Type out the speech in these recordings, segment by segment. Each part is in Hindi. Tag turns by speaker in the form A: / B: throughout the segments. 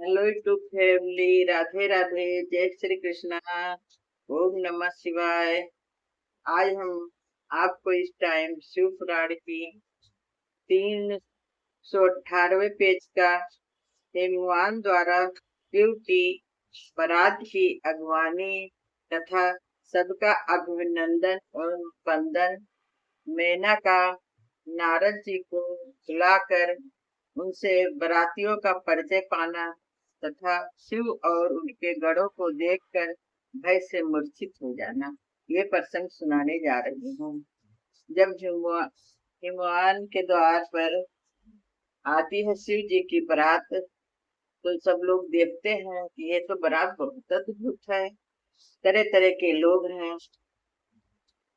A: Hello YouTube family, Radhe Radhe, जय श्री कृष्णा, ओम नमः शिवाय। आज हम आपको इस टाइम शिव पुराण की 318वें पेज का हेमवान द्वारा शिव की बारात की अगवानी तथा सबका अभिनंदन और वंदन, मैना का नारद जी को बुलाकर उनसे बारातियों का परिचय पाना तथा शिव और उनके गढ़ों को देखकर भय से मूर्छित हो जाना, ये प्रसंग सुनाने जा रही हूँ। जब हिमवान के द्वार पर आती है शिव जी की बारात, तो सब लोग देखते हैं कि ये तो बारात बहुत अद्भुत है। तरह तरह के लोग हैं,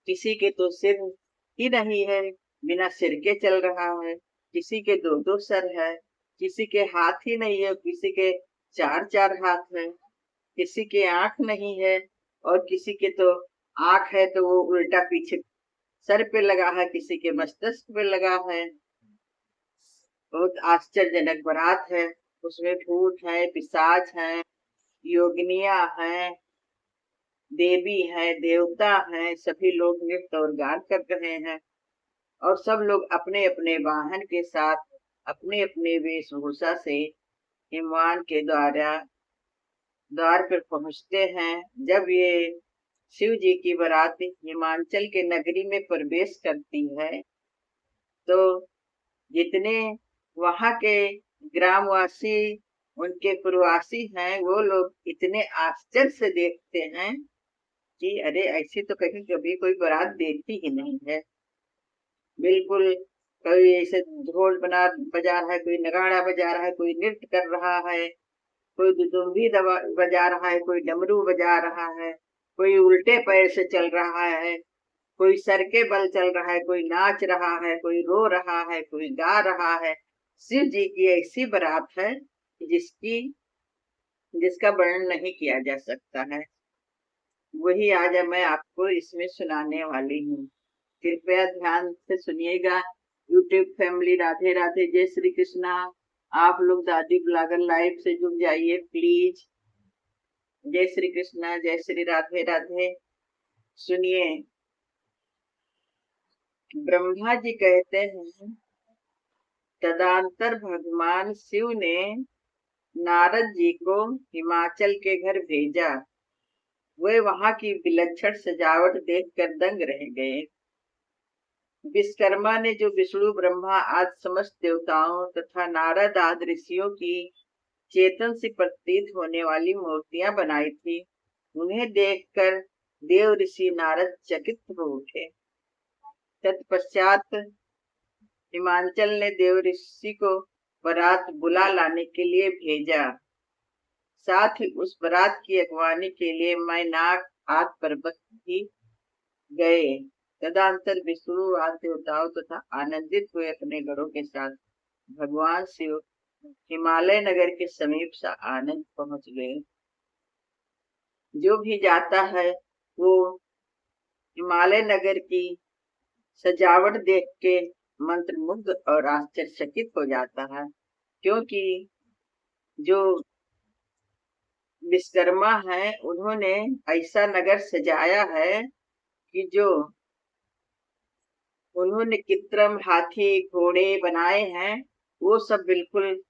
A: किसी के तो सिर ही नहीं है, बिना सिर के चल रहा है। किसी के दो दो सर है, किसी के हाथ ही नहीं है, किसी के चार चार हाथ है, किसी के आंख नहीं है, और किसी के तो आंख है तो वो उल्टा पीछे सर पे लगा है, किसी के मस्तिष्क पे लगा है। बहुत आश्चर्यजनक बारात है। उसमें भूत है, पिशाच है, योगिनिया है, देवी है, देवता है, सभी लोग नृत्य और गान कर रहे हैं। और सब लोग अपने अपने वाहन के साथ अपने अपने वेशभूषा से हिमवान के द्वार पर पहुंचते हैं। जब ये शिव जी की बारात हिमाचल के नगरी में प्रवेश करती है, तो जितने वहां के ग्रामवासी, उनके प्रवासी हैं, वो लोग इतने आश्चर्य से देखते हैं कि अरे ऐसी तो कहीं कभी कोई बारात देखी ही नहीं है। बिल्कुल, कोई ऐसे ढोल बजा रहा है, कोई नगाड़ा बजा रहा है, कोई नृत्य कर रहा है, कोई दुदुम्बी बजा रहा है, कोई डमरू बजा रहा है, कोई उल्टे पैर से चल रहा है, कोई सर के बल चल रहा है, कोई नाच रहा है, कोई रो रहा है, कोई गा रहा है। शिव जी की ऐसी बारात है जिसकी जिसका वर्णन नहीं किया जा सकता है। वही आज मैं आपको इसमें सुनाने वाली हूँ। कृपया ध्यान से सुनिएगा। यूट्यूब फैमिली, राधे राधे, जय श्री कृष्णा। आप लोग दादी ब्लॉगर लाइव से जुड़ जाइए प्लीज। जय श्री कृष्णा, जय श्री राधे राधे। सुनिए, ब्रह्मा जी कहते हैं, तदंतर भगवान शिव ने नारद जी को हिमाचल के घर भेजा। वे वहां की विलक्षण सजावट देखकर दंग रह गए। विश्वकर्मा ने जो विष्णु, ब्रह्मा आदि समस्त देवताओं तथा नारद आदि ऋषियों की चेतन से प्रतीत होने वाली मूर्तियां बनाई थी, उन्हें देखकर देव ऋषि नारद चकित हो उठे। तत्पश्चात हिमाचल ने देव ऋषि को बारात बुला लाने के लिए भेजा। साथ ही उस बारात की अगवानी के लिए मैनाक आदि पर्वत भी गए। तदंतर विष्णु आदि देवताओं तथा आनंदित हुए अपने गणों के साथ भगवान शिव हिमालय नगर के समीप से आनंद पहुंच गए। जो भी जाता है वो हिमालय नगर की सजावट देख के मंत्रमुग्ध और आश्चर्यचकित हो जाता है, क्योंकि जो विश्वकर्मा है उन्होंने ऐसा नगर सजाया है कि जो उन्होंने कृत्रिम हाथी घोड़े बनाए हैं, वो सब बिल्कुल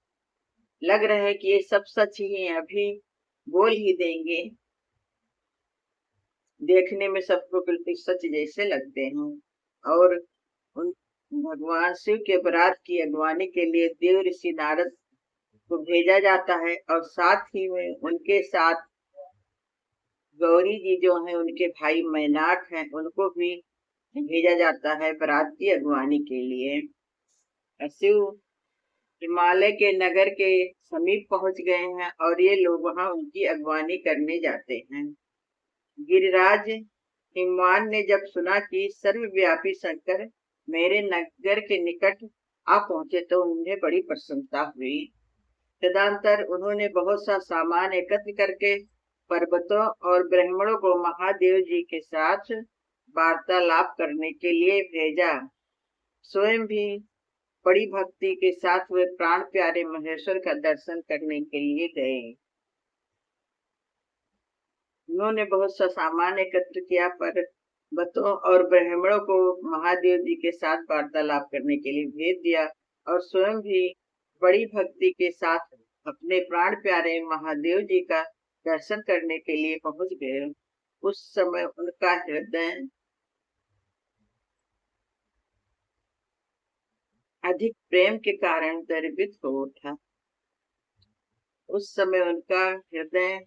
A: लग रहे हैं कि ये सब सच ही है, अभी बोल ही देंगे। देखने में सबको बिल्कुल सच जैसे लगते हैं। और उन भगवान शिव के बारात की अगवानी के लिए देव ऋषि नारद को भेजा जाता है, और साथ ही में उनके साथ गौरी जी जो है, उनके भाई मैनाक हैं, उनको भी भेजा जाता है बारात की अगवानी के लिए। शिव हिमालय के नगर के समीप पहुंच गए हैं और ये लोग वहां उनकी अगवानी करने जाते हैं। गिरिराज हिमवान ने जब सुना कि सर्वव्यापी शंकर मेरे नगर के निकट आ पहुंचे, तो उन्हें बड़ी प्रसन्नता हुई। तदंतर उन्होंने बहुत सा सामान एकत्र करके पर्वतों और ब्राह्मणों को महादेव जी के साथ वार्तालाप करने के लिए भेजा। स्वयं भी बड़ी भक्ति के साथ वे प्राण प्यारे महेश्वर का दर्शन करने के लिए गए। उन्होंने बहुत सा सामान एकत्र किया, पर बतों और ब्राह्मणों को महादेव जी के साथ वार्तालाप करने के लिए भेज दिया और स्वयं भी बड़ी भक्ति के साथ अपने प्राण प्यारे महादेव जी का दर्शन करने के लिए पहुंच गए। उस समय उनका हृदय अधिक प्रेम के कारण द्रवित हो उठा। उस समय उनका हृदय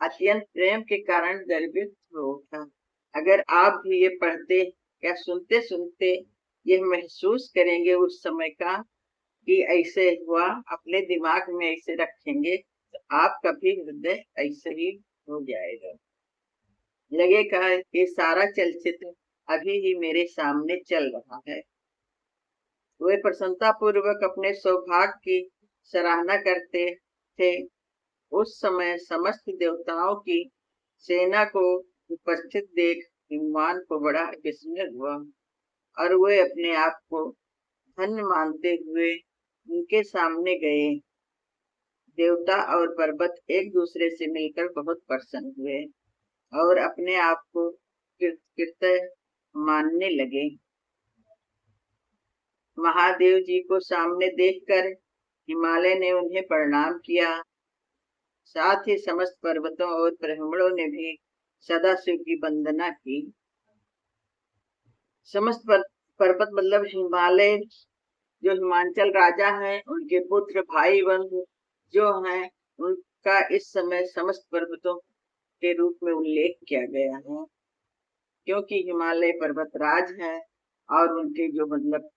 A: अत्यंत प्रेम के कारण द्रवित हो उठा। अगर आप भी ये पढ़ते या सुनते सुनते ये महसूस करेंगे उस समय का कि ऐसे हुआ, अपने दिमाग में ऐसे रखेंगे, तो आपका भी हृदय ऐसे ही हो जाएगा। लगेगा ये सारा चलचित्र अभी ही मेरे सामने चल रहा है। वे प्रसन्नता पूर्वक अपने सौभाग्य की सराहना करते थे। उस समय समस्त देवताओं की सेना को उपस्थित देख हिमवान को बड़ा विस्मय हुआ और वे अपने आप को धन्य मानते हुए उनके सामने गए। देवता और पर्वत एक दूसरे से मिलकर बहुत प्रसन्न हुए और अपने आप को कृतज्ञ मानने लगे। महादेव जी को सामने देखकर हिमालय ने उन्हें प्रणाम किया। साथ ही समस्त पर्वतों और ब्राह्मणों ने भी सदाशिव की वंदना की। समस्त पर्वत मतलब हिमालय, जो हिमाचल राजा हैं, उनके पुत्र भाई बंधु जो हैं, उनका इस समय समस्त पर्वतों के रूप में उल्लेख किया गया है, क्योंकि हिमालय पर्वत राज है और उनके जो मतलब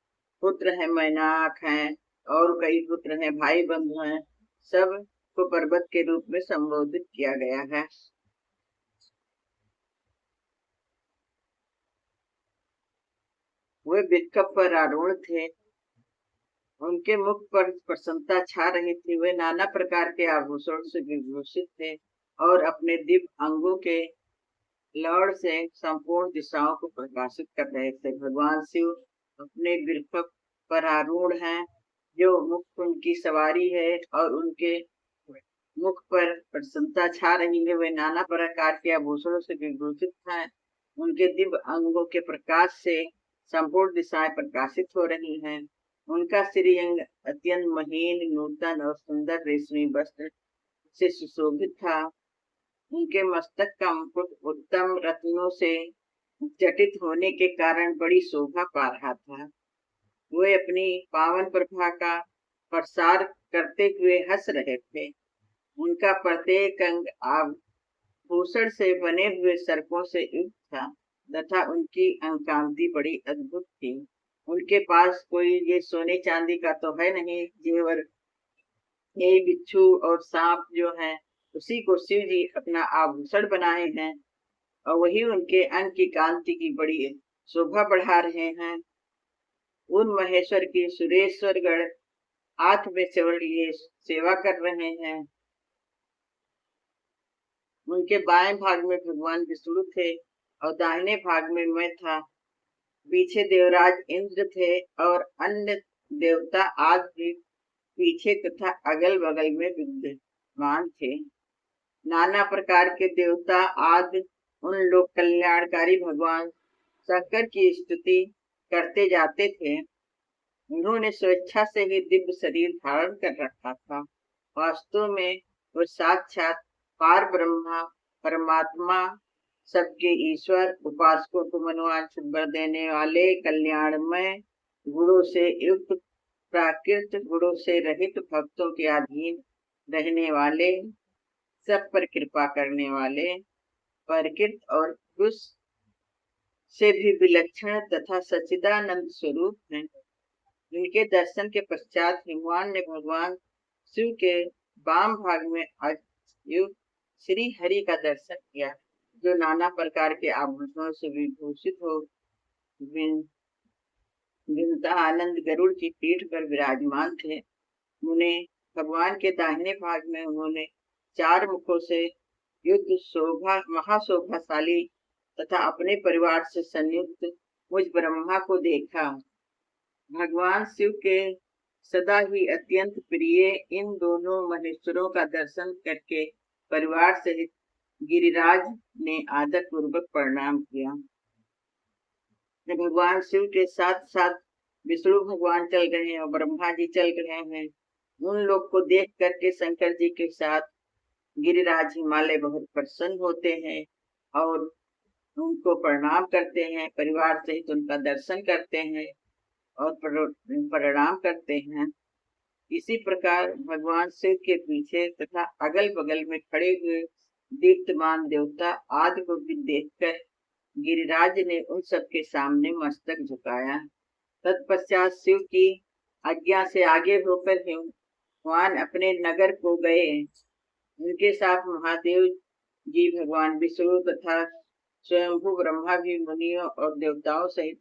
A: पुत्र हैं, मैनाक हैं और कई पुत्र हैं, भाई बंधु हैं, सब को पर्वत के रूप में संबोधित किया गया है। वे वृक्ष पर आरूढ़ थे, उनके मुख पर प्रसन्नता छा रही थी। वे नाना प्रकार के आभूषण से विभूषित थे और अपने दिव्य अंगों के लौड़ से संपूर्ण दिशाओं को प्रकाशित कर रहे थे। भगवान शिव अपने वृक्ष पर आरूढ़ हैं, जो मुख उनकी सवारी है और उनके मुख पर प्रसन्नता छा रही है। वे नाना प्रकार के आभूषणों से विभूषित हैं। उनके दिव्य अंगों के प्रकाश से संपूर्ण दिशाएं प्रकाशित हो रही हैं। उनका श्रीअंग अत्यंत महीन, नूतन और सुंदर रेशमी वस्त्र से सुशोभित था। उनके मस्तक का मुकुट उत्तम रत्नों से जटित होने के कारण बड़ी शोभा पा रहा था। वे अपनी पावन प्रभा का प्रसार करते हुए हंस रहे थे। उनका प्रत्येक अंग आभूषण से बने हुए सर्पों से युक्त था तथा उनकी अंगकांति बड़ी अद्भुत थी। उनके पास कोई ये सोने चांदी का तो है नहीं जेवर, ये बिच्छू और सांप जो है उसी को शिव जी अपना आभूषण बनाए हैं और वही उनके अंग की कांति की बड़ी शोभा बढ़ा रहे हैं। उन महेश्वर की सुरेश्वर गण हाथ में चवड़ लिए सेवा कर रहे हैं। उनके बाएं भाग में भगवान विष्णु थे और दाहिने भाग में मैं था। पीछे देवराज इंद्र थे और अन्य देवता आज भी पीछे तथा अगल बगल में विद्यमान थे। नाना प्रकार के देवता आदि उन लोग कल्याणकारी भगवान शंकर की स्तुति करते जाते थे। उन्होंने स्वेच्छा से ही दिव्य शरीर धारण कर रखा था। वास्तव में वो साक्षात पार ब्रह्मा परमात्मा, सबके ईश्वर, उपासकों को मनोवांछित वर देने वाले, कल्याणमय गुणों से युक्त, प्राकृत गुणों से रहित, भक्तों के अधीन रहने वाले, सब पर कृपा करने वाले, प्रकृत और पुरुष से भी विलक्षण तथा सच्चिदानंद स्वरूप हैं। इनके दर्शन के पश्चात हिमवान ने भगवान शिव के वाम भाग में श्री हरि का दर्शन किया, जो नाना प्रकार के आभूषणों से विभूषित हो विनता आनंद गरुड़ की पीठ पर विराजमान थे। उन्हें भगवान के दाहिने भाग में उन्होंने चार मुखों से युद्ध शोभा महाशोभाशाली तथा अपने परिवार से संयुक्त मुझ ब्रह्मा को देखा। भगवान शिव के सदा ही अत्यंत प्रिय इन दोनों महेश्वरों का दर्शन करके परिवार सहित गिरिराज ने आदर पूर्वक प्रणाम किया। भगवान शिव के साथ साथ विष्णु भगवान चल रहे हैं और ब्रह्मा जी चल रहे हैं। उन लोग को देख करके शंकर जी के साथ गिरिराज हिमालय बहुत प्रसन्न होते हैं और उनको प्रणाम करते हैं, परिवार सहित उनका दर्शन करते हैं और प्रणाम करते हैं। इसी प्रकार भगवान शिव के पीछे तथा अगल बगल में खड़े हुए दीप्तमान देवता आदि को भी देखकर गिरिराज ने उन सबके सामने मस्तक झुकाया। तत्पश्चात शिव की आज्ञा से आगे होकर भगवान अपने नगर को गए। उनके साथ महादेव जी, भगवान विष्णु तथा स्वयंभू ब्रह्मा भी मुनियों और देवताओं सहित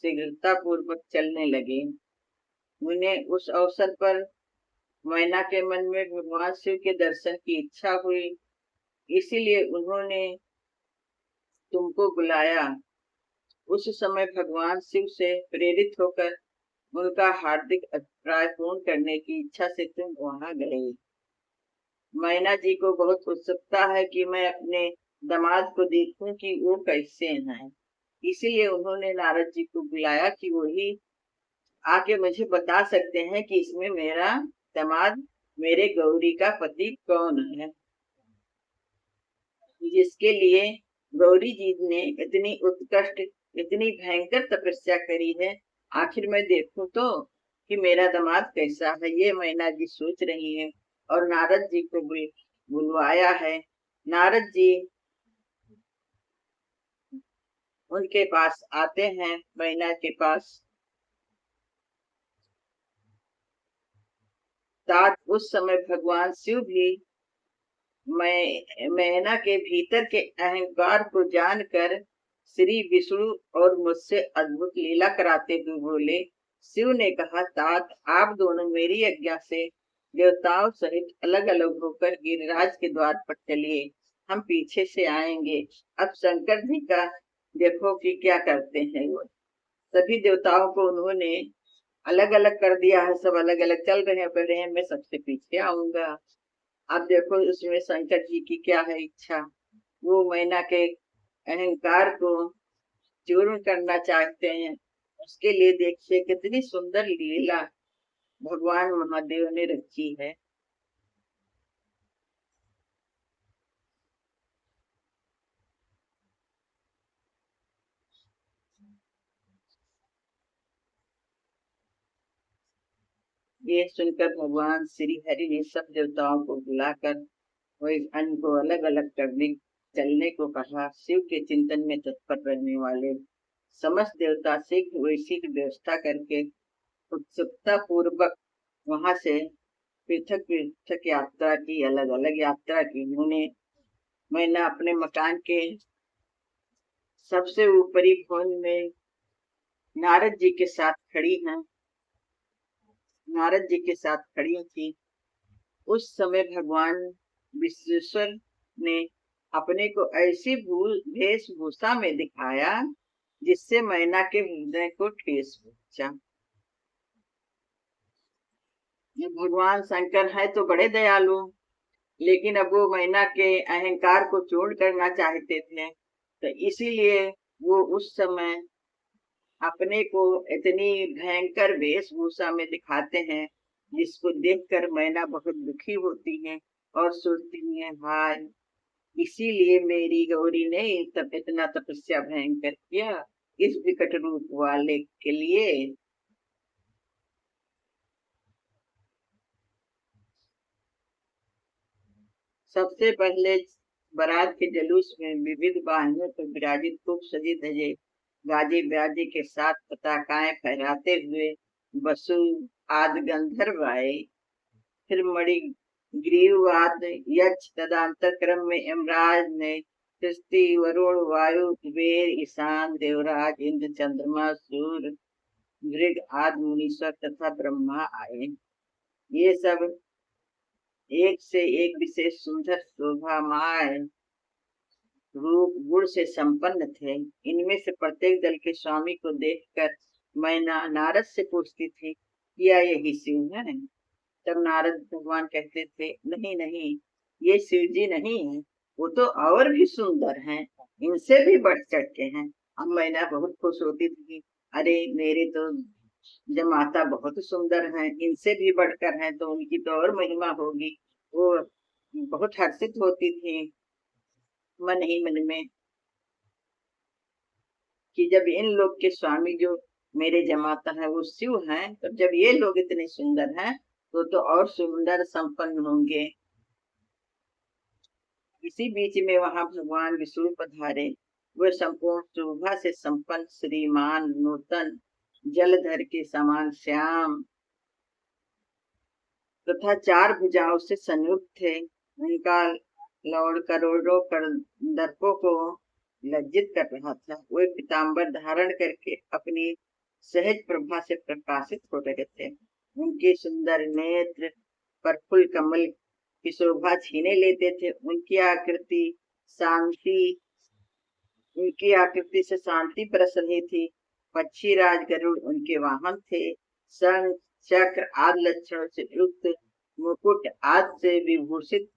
A: शीघ्रता पूर्वक चलने लगे। उन्हें उस अवसर पर मैना के मन में भगवान शिव के दर्शन की इच्छा हुई, इसीलिए उन्होंने तुमको बुलाया। उस समय भगवान शिव से प्रेरित होकर उनका हार्दिक अभिप्राय पूर्ण करने की इच्छा से तुम वहां गए। मैना जी को बहुत उत्सुकता है कि मैं अपने दामाद को देखूं कि वो कैसे हैं, इसीलिए उन्होंने नारद जी को बुलाया कि वही आके मुझे बता सकते हैं कि इसमें मेरा दामाद, मेरे गौरी का पति कौन है, जिसके लिए गौरी जी ने इतनी उत्कृष्ट, इतनी भयंकर तपस्या करी है। आखिर मैं देखूं तो कि मेरा दामाद कैसा है, ये मैना जी सोच रही है और नारद जी को बुलवाया है। नारद जी उनके पास आते हैं, मैना के पास। तात उस समय भगवान शिव भी मैना के भीतर के अहंकार को जानकर श्री विष्णु और मुझसे अद्भुत लीला कराते हुए बोले। शिव ने कहा, तात आप दोनों मेरी आज्ञा से देवताओं सहित अलग अलग होकर गिरिराज के द्वार पर चलिए, हम पीछे से आएंगे। अब शंकर जी का देखो कि क्या करते हैं। वो सभी देवताओं को उन्होंने अलग अलग कर दिया है, सब अलग अलग चल रहे हैं, पहले मैं सबसे पीछे आऊंगा। अब देखो उसमें शंकर जी की क्या है इच्छा, वो मैना के अहंकार को चूर्ण करना चाहते हैं। उसके लिए देखिए कितनी सुंदर लीला भगवान महादेव ने रची है। ये सुनकर भगवान श्री हरि ने सब देवताओं को बुलाकर वही अन्न को अलग अलग करने चलने को कहा। शिव के चिंतन में तत्पर रहने वाले समस्त देवता शीघ्र वैसी व्यवस्था करके उत्सुकता पूर्वक वहां से पृथक पृथक यात्रा की, अलग अलग यात्रा की। उन्होंने मैंने अपने मकान के सबसे ऊपरी भवन में नारद जी के साथ खड़ी हैं, नारद जी के साथ खड़ी थी। उस समय भगवान विश्वेश्वर ने अपने को ऐसी वेशभूषा में दिखाया जिससे मैना के हृदय को ठेस पहुंचा। भगवान शंकर है तो बड़े दयालु, लेकिन अब वो मैना के अहंकार को चूर्ण करना चाहते थे, तो इसीलिए वो उस समय अपने को इतनी भयंकर वेशभूषा में दिखाते हैं जिसको देखकर मैना बहुत दुखी होती है और सोचती है, हाय इसीलिए मेरी गौरी ने तब इतना तपस्या भयंकर किया इस विकट रूप वाले के लिए। सबसे पहले बारात के जुलूस में विविध वाहनों पर विराजित खूब सजे धजे गाजे ब्याजे के साथ पताकाएं फहराते हुए बसु आदि गंधर्व आए। फिर मणि ग्रीववाद यक्ष, तदंतर क्रम में यमराज ने सृष्टि, वरुण, वायु, कुबेर, ईशान, देवराज, इंद्र, चंद्रमा, सूर्य, मृग आदि मुनीश्वर तथा ब्रह्मा आए। ये सब एक से एक विशेष सुंदर शोभामय रूप गुण से संपन्न थे। इनमें से प्रत्येक दल के स्वामी को देखकर मैना नारद से पूछती थी, या यही शिव है? तब नारद भगवान कहते थे, नहीं नहीं, ये शिव जी नहीं है, वो तो और भी सुंदर हैं, इनसे भी बढ़ चढ़ के हैं। अब मैना बहुत खुश होती थी, अरे मेरे तो जमाता बहुत सुंदर हैं, इनसे भी बढ़कर हैं, तो उनकी तो और महिमा होगी। वो बहुत हर्षित होती थी मन ही मन में कि जब इन लोग के स्वामी जो मेरे जमाता है वो शिव हैं, तो जब ये लोग इतने सुंदर हैं तो और सुंदर संपन्न होंगे। इसी बीच में वहां भगवान विष्णु पधारे। वे संपूर्ण शोभा से संपन्न श्रीमान नूतन जलधर के समान श्याम तथा चार भुजाओं से संयुक्त थे। उनका लौड़ करोड़ों कर दर्पों को लज्जित कर रहा था। वे पीताम्बर धारण करके अपनी सहज प्रभा से प्रकाशित हो रहे थे। उनके सुंदर नेत्र पर फूल कमल की शोभा छीने लेते थे। उनकी आकृति से शांति परस रही थी। पक्षी राज गरुड़ उनके वाहन थे। शंख चक्र आदि लक्षणों से युक्त मुकुट आदि से विभूषित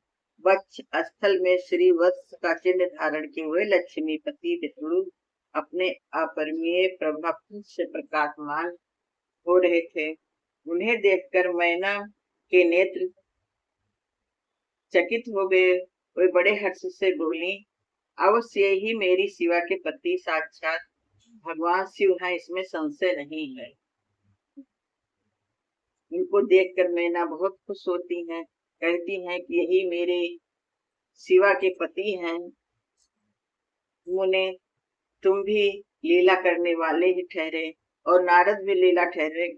A: वक्ष स्थल में श्री वत्स का चिन्ह धारण किए हुए लक्ष्मीपति विष्णु अपने अपरिमेय प्रभा से प्रकाशमान हो रहे थे। उन्हें देखकर मैना के नेत्र चकित हो गए। वे बड़े हर्ष से बोली, अवश्य ही मेरी शिवा के पति साक्षात भगवान शिव है, इसमें संशय नहीं है। इनको देखकर मैना बहुत खुश होती हैं, कहती हैं कि यही मेरे शिवा के पति हैं। मुने तुम भी लीला करने वाले ही ठहरे और नारद भी लीला ठहरे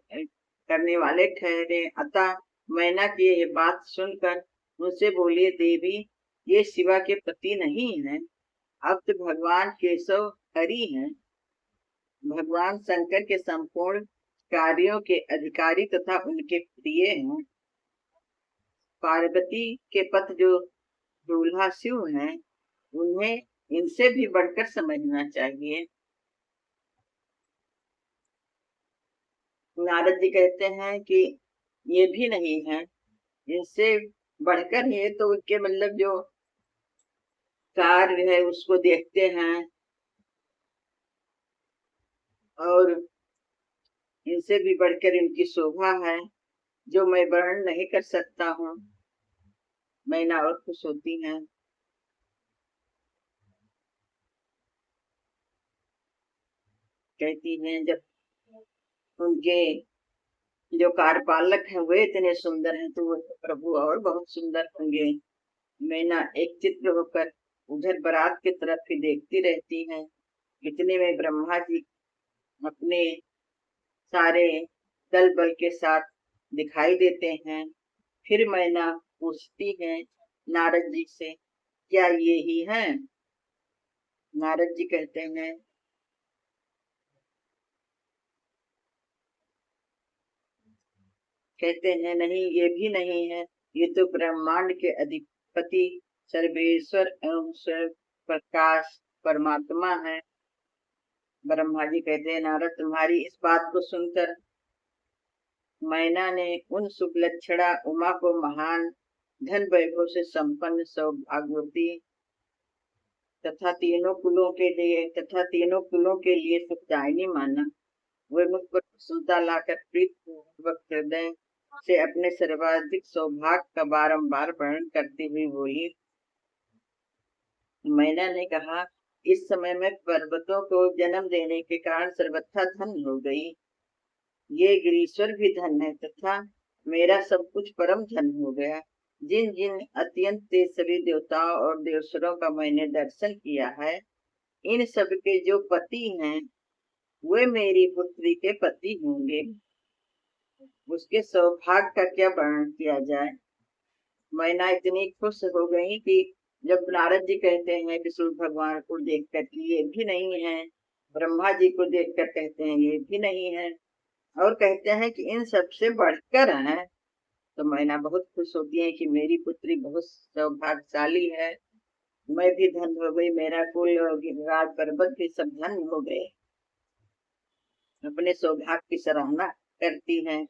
A: करने वाले ठहरे। अतः मैना की ये बात सुनकर उनसे बोली, देवी ये शिवा के पति नहीं है, अब तो भगवान केशव हरि हैं। भगवान शंकर के संपूर्ण कार्यों के अधिकारी तथा उनके प्रिय हैं। पार्वती के पति जो दूल्हा शिव हैं, उन्हें इनसे भी बढ़कर समझना चाहिए। नारद जी कहते हैं कि ये भी नहीं है, इनसे बढ़कर ये तो उनके मतलब जो कार्य है उसको देखते हैं और इनसे भी बढ़कर इनकी शोभा है जो मैं वर्णन नहीं कर सकता हूँ। मैना और खुश होती हैं। कहती हैं जब उनके जो कार्यपालक हैं वे इतने सुंदर हैं तो वो तो प्रभु और बहुत सुंदर होंगे। मैना एक चित्र होकर उधर बारात की तरफ ही देखती रहती हैं। इतने में ब्रह्मा जी अपने सारे दल बल के साथ दिखाई देते हैं। फिर मैना पूछती है नारद जी से, क्या ये ही है? नारद जी कहते हैं, नहीं ये भी नहीं है, ये तो ब्रह्मांड के अधिपति सर्वेश्वर एवं स्वर प्रकाश परमात्मा है। ब्रह्मा जी कहते हैं, नारद तुम्हारी इस बात को सुनकर मैना ने उन सुलक्षणा उमा को महान धन वैभव से संपन्न सौभाग्यवती तथा तीनों कुलों के लिए सुखदायिनी माना। वे मुझ पर प्रसन्नता लाकर प्रीत पूर्वक हृदय से अपने सर्वाधिक सौभाग्य का बारंबार वर्णन करती हुई बोली। मैना ने कहा, इस समय में पर्वतों को जन्म देने के कारण सर्वथा धन हो गई। ये गिरीश्वर भी धन है तथा मेरा सब कुछ परम धन हो गया। जिन जिन अत्यंत तेज सभी देवताओं और देवसुरों का मैंने दर्शन किया है, इन सब के जो पति हैं वे मेरी पुत्री के पति होंगे। उसके सौभाग्य का क्या वर्णन किया जाए। मैना इतनी खुश हो गई कि जब नारद जी कहते हैं विष्णु भगवान को देखकर कि ये भी नहीं है, ब्रह्मा जी को देखकर कहते हैं ये भी नहीं है, और कहते हैं कि इन सबसे बढ़कर है, तो मैना बहुत खुश होती है कि मेरी पुत्री बहुत सौभाग्यशाली है। मैं भी धन हो गई, मेरा कुल और गिरिराज पर्वत भी सब धन हो गए। अपने सौभाग्य की सराहना करती हैं।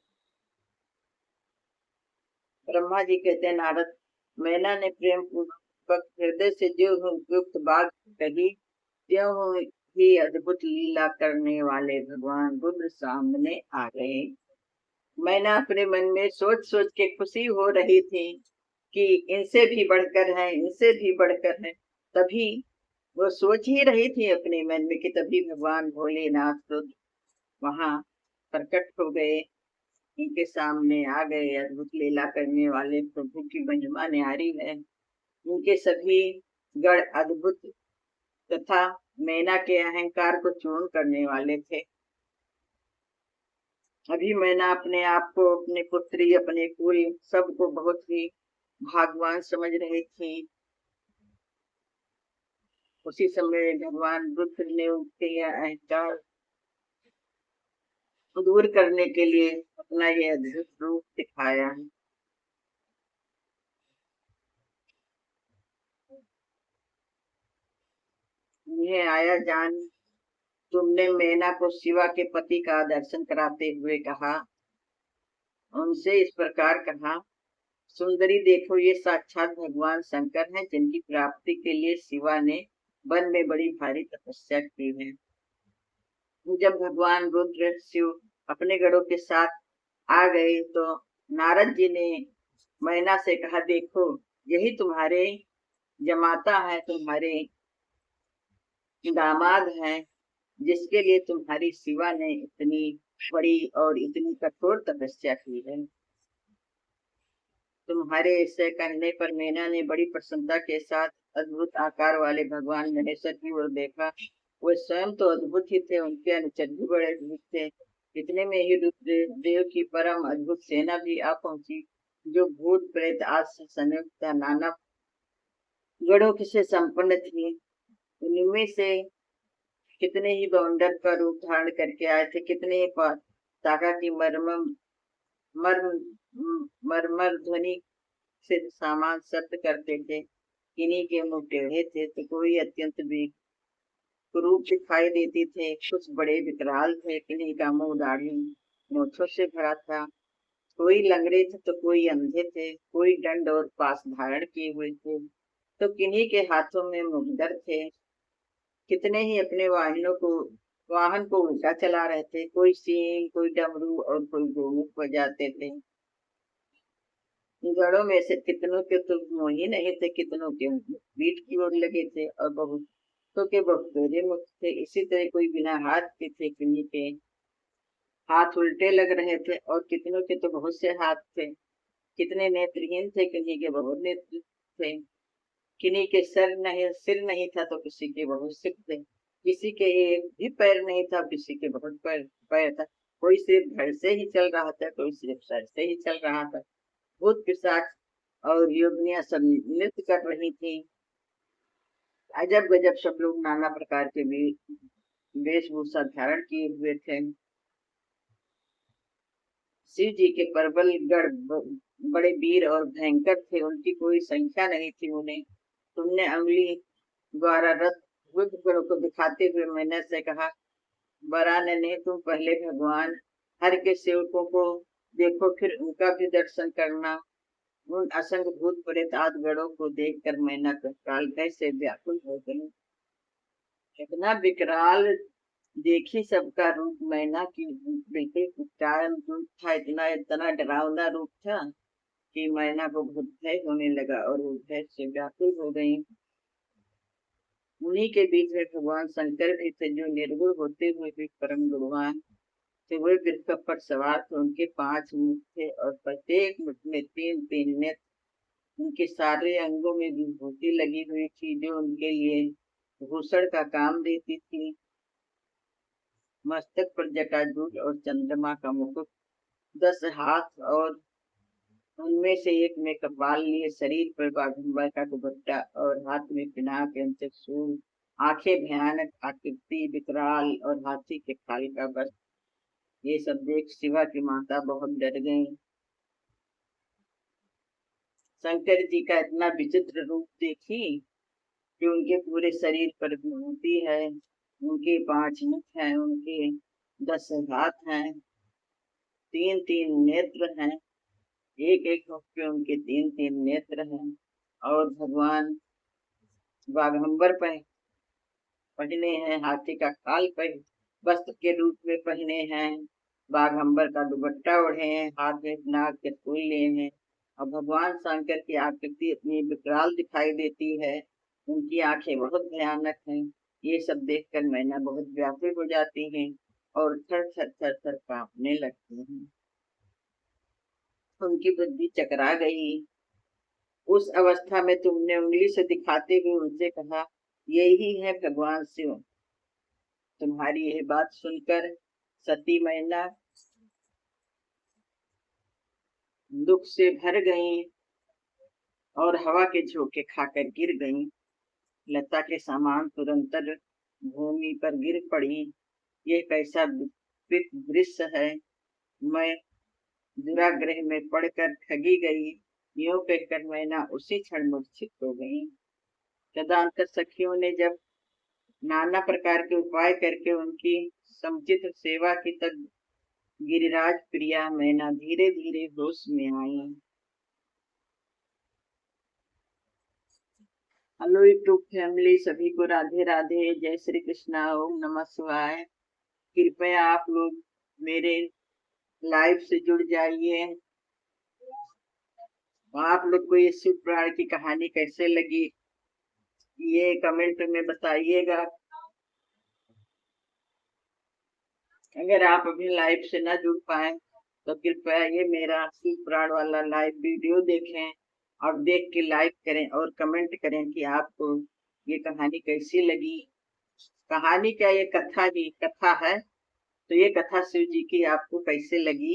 A: ब्रह्मा जी कहते हैं, नारद, मैना ने प्रेम पूर्वक हृदय से जो उपयुक्त बात कही, त्यों ही अद्भुत लीला करने वाले भगवान रुद्र सामने आ गए। मैना अपने मन में सोच सोच के खुशी हो रही थी कि इनसे भी बढ़कर है, इनसे भी बढ़कर है। तभी वो सोच ही रही थी अपने मन में कि तभी भगवान भोलेनाथ रुद्र वहां प्रकट हो गए, उनके सामने आ गए। अद्भुत लीला करने वाले प्रभु की महिमा न्यारी है। उनके सभी गण अद्भुत तथा मैना के अहंकार को चूर्ण करने वाले थे। अभी मैना अपने आप को, अपनी पुत्री, अपने कुल सबको बहुत ही भाग्यवान समझ रही थी। उसी समय भगवान रुद्र ने उनके यह अहंकार दूर करने के लिए अपना यह अद्भुत रूप दिखाया है। यह आया जान, तुमने मैना को शिवा के पति का दर्शन कराते हुए कहा, उनसे इस प्रकार कहा, सुंदरी देखो, ये साक्षात भगवान शंकर हैं, जिनकी प्राप्ति के लिए शिवा ने वन में बड़ी भारी तपस्या की है। जब भगवान रुद्र शिव अपने गणों के साथ आ गए तो नारद जी ने मैना से कहा, देखो, यही तुम्हारे जमाता है, तुम्हारे दामाद हैं, जिसके लिए तुम्हारी शिवा ने इतनी बड़ी और इतनी कठोर तपस्या की है। तुम्हारे ऐसे कहने पर मैना ने बड़ी प्रसन्नता के साथ अद्भुत आकार वाले भगवान महेश्वर की ओर देखा। वे स्वयं तो अद्भुत ही थे, उनके अनुचर भी बड़े अद्भुत थे। इतने में ही रुद्रदेव की परम अद्भुत सेना भी आ पहुंची, जो भूत प्रेत आदि से संयुक्त नाना गणों से संपन्न थी। उनमें से कितने ही बवंडर का रूप धारण करके आए थे, कितने ही ताका की मर्म मरमर ध्वनि से सामान सत्य करते थे। किन्हीं के मुंह टेढ़े थे तो कोई अत्यंत कुरूप दिखाई देती थे, कुछ बड़े विकराल थे, किन्हीं का मुंह दाढ़ी नोचों से भरा था, कोई लंगड़े थे तो कोई अंधे थे, कोई दंड और पास धारण किए हुए थे तो किन्हीं के हाथों में मुखदर थे। कितने ही अपने वाहन को उल्टा चला रहे थे, कोई सींग, कोई डमरू और कोई गोमुख बजाते थे। गढ़ों में से कितनों के तो मुंह ही नहीं थे, कितनों के पीठ की ओर लगे थे और बहुतों के बहुतोरे मुख थे। इसी तरह कोई बिना हाथ के थे, किन्हीं के हाथ उल्टे लग रहे थे और कितनों के तो बहुत से हाथ थे। कितने नेत्रहीन थे, किन्हीं के बहुत नेत्र थे, किन्हीं के सिर नहीं था तो किसी के बहुत सिर थे, किसी के एक भी पैर नहीं था, किसी के बहुत पैर था। कोई सिर्फ धड़ से ही चल रहा था, कोई सिर्फ सर से ही चल रहा था। भूत पिशाच और योगिनियां सब नृत्य कर रही थी। अजब गजब सब लोग नाना प्रकार के वेशभूषा धारण किए हुए थे। शिव जी के प्रबल गढ़ बड़े वीर और भयंकर थे, उनकी कोई संख्या नहीं थी। उन्हें तुमने अंगुली द्वारा रथ रुद्र गणों को दिखाते हुए मैंने से कहा, बरानने, तुम पहले भगवान हर के सेवकों को देखो, फिर उनका भी दर्शन करना। उन असंग भूत प्रेत आदि गणों को देखकर मैना तत्काल भय से व्याकुल हो गई। इतना विकराल देखी सबका रूप मैना की बिल्कुल कुचारण रूप था, इतना इतना डरावना रूप था कि मैना को बहुत भय होने लगा और वो भय से व्याकुल हो गई। उन्हीं के बीच में भगवान शंकर भी थे, जो निर्गुण होते हुए भी परम गुणवान थे। वे वृक्ष पर सवार थे, उनके 5 मुख थे और प्रत्येक मुख में 3-3 नेत्र। उनके सारे अंगों में विभूति लगी हुई थी, जो उनके लिए भूषण का काम देती थी। मस्तक पर जटाजूट और चंद्रमा का मुकुट, 10 हाथ और उनमें से एक में कपाल लिए, शरीर पर बाघंबर का दुपट्टा और हाथ में पिनाक एवं त्रिशूल, आंखें भयानक आकृति, विकराल और हाथी के खाल का वस्त्र। ये सब देख शिवा की माता बहुत डर गई। शंकर जी का इतना विचित्र रूप देखी कि उनके पूरे शरीर पर विभूति है, उनके 5 मुख हैं, उनके 10 हाथ हैं, 3-3 नेत्र हैं, एक एक होकर उनके तीन तीन नेत्र हैं। और भगवान बाघंबर पहने हैं, हाथी का खाल पहने वस्त्र के रूप में पहने हैं, बाघंबर का दुपट्टा ओढ़े हैं, हाथ में नाग के फूल लिए हैं। और भगवान शंकर की आकृति इतनी विकराल दिखाई देती है, उनकी आंखें बहुत भयानक हैं। ये सब देखकर मैना बहुत व्याकुल हो जाती हैं और थर थर थर थर कांपने लगती हैं। उनकी बुद्धि चकरा गई। उस अवस्था में तुमने उंगली से दिखाते हुए उनसे कहा, यही है भगवान शिव। तुम्हारी यह बात सुनकर सती मैना दुख से भर गई और हवा के झोंके खाकर गिर गई। लता के समान तुरंत भूमि पर गिर पड़ी। ये कैसा विपरीत दृश्य है। मैं दुराग्रह में पड़कर ठगी गई। यूं कहकर मैना उसी क्षण मूर्छित हो गई। तदंतर सखियों ने जब नाना प्रकार के उपाय करके उनकी समुचित सेवा की, तब गिरिराज प्रिया मैना धीरे धीरे होश में आई। हेलो यूट्यूब फैमिली, सभी को राधे राधे, जय श्री कृष्णा, ओम नमः शिवाय। कृपया आप लोग मेरे लाइव से जुड़ जाइए। आप लोग को ये शिव पुराण की कहानी कैसे लगी, ये कमेंट में बताइएगा। अगर आप अभी लाइव से ना जुड़ पाए तो कृपया ये मेरा शिव पुराण वाला लाइव वीडियो देखें और देख के लाइक करें और कमेंट करें कि आपको ये कहानी कैसी लगी। कहानी क्या, ये कथा ही कथा है, तो ये कथा शिव जी की आपको कैसे लगी,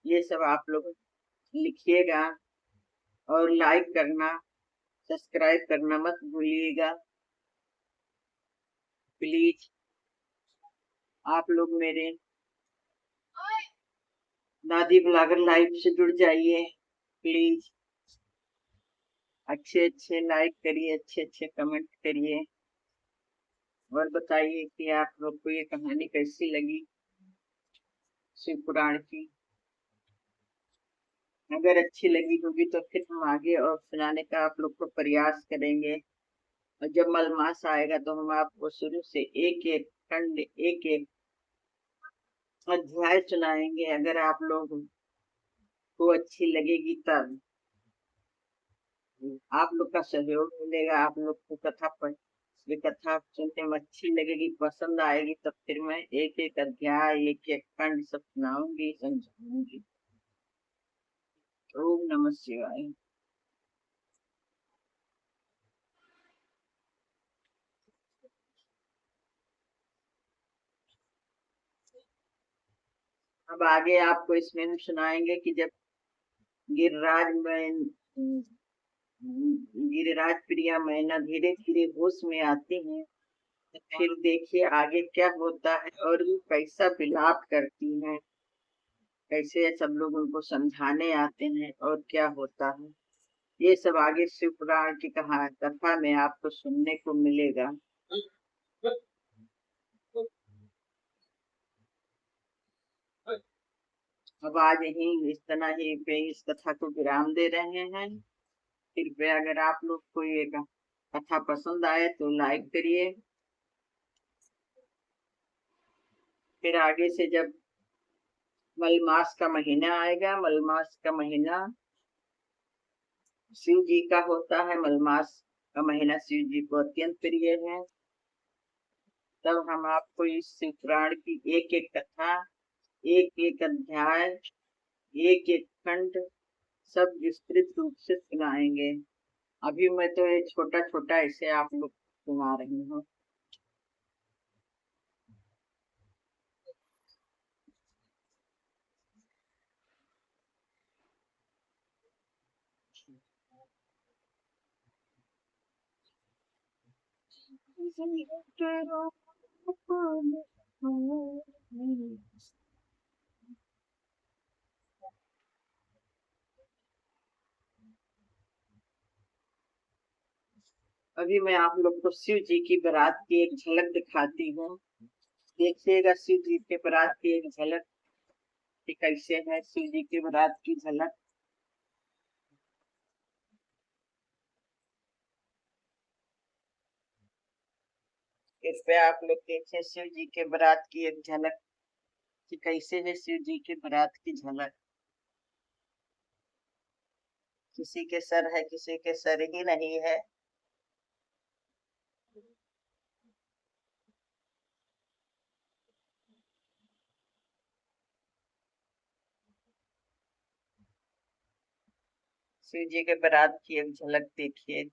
A: ये सब आप लोग लिखिएगा। और लाइक करना, सब्सक्राइब करना मत भूलिएगा प्लीज। आप लोग मेरे दादी ब्लॉगर लाइव से जुड़ जाइए प्लीज। अच्छे अच्छे लाइक करिए, अच्छे अच्छे कमेंट करिए और बताइए कि आप लोग को ये कहानी कैसी लगी शिव पुराण की। अगर अच्छी लगी होगी तो फिर हम आगे और सुनाने का आप लोग को प्रयास करेंगे। और जब मलमास आएगा तो हम आपको शुरू से एक एक खंड, एक एक अध्याय सुनाएंगे। अगर आप लोग को अच्छी लगेगी तब आप लोग का सहयोग मिलेगा। आप लोग को कथा पढ़ ये कथा सुनने में अच्छी लगेगी, पसंद आएगी, तब फिर मैं एक एक अध्याय, एक एक खंड सब सुनाऊंगी, समझाऊंगी। ओम नमः शिवाय। अब आगे आपको इसमें हम सुनाएंगे कि जब गिरिराज में गिरिराज प्रिया मैना धीरे धीरे होश में आती हैं, तो फिर देखिए आगे क्या होता है और वो कैसा विलाप करती हैं, कैसे सब लोग उनको समझाने आते हैं और क्या होता है। ये सब आगे शिव पुराण की कथा में आपको सुनने को मिलेगा। अब आज यही इस तरह ही पे इस कथा को विराम दे रहे हैं। कृपया अगर आप लोग को ये कथा पसंद आए तो लाइक करिए। फिर आगे से जब मलमास का महीना आएगा, मलमास का महीना शिव जी का होता है, मलमास का महीना शिव जी को अत्यंत प्रिय है। तब हम आपको इस शिव पुराण की एक एक कथा, एक एक अध्याय, एक एक खंड सब विस्तृत रूप से सुनाएंगे। अभी मैं तो ये छोटा छोटा ऐसे आप लोग सुना रही हूँ। अभी मैं आप लोग को शिव जी की बारात की एक झलक दिखाती हूँ। देखिएगा शिव जी के बारात की एक झलक कि कैसे है शिव जी की बारात की झलक। कृपया आप लोग देखें शिव जी के बारात की एक झलक कि कैसे है शिव जी की बारात की झलक। किसी के सर है, किसी के सर ही नहीं है। शिव जी के बारात की एक झलक देखिए।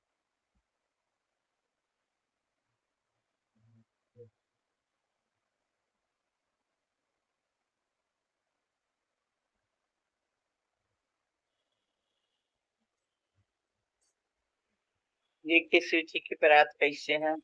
A: देखिए शिव जी की बारात कैसे है।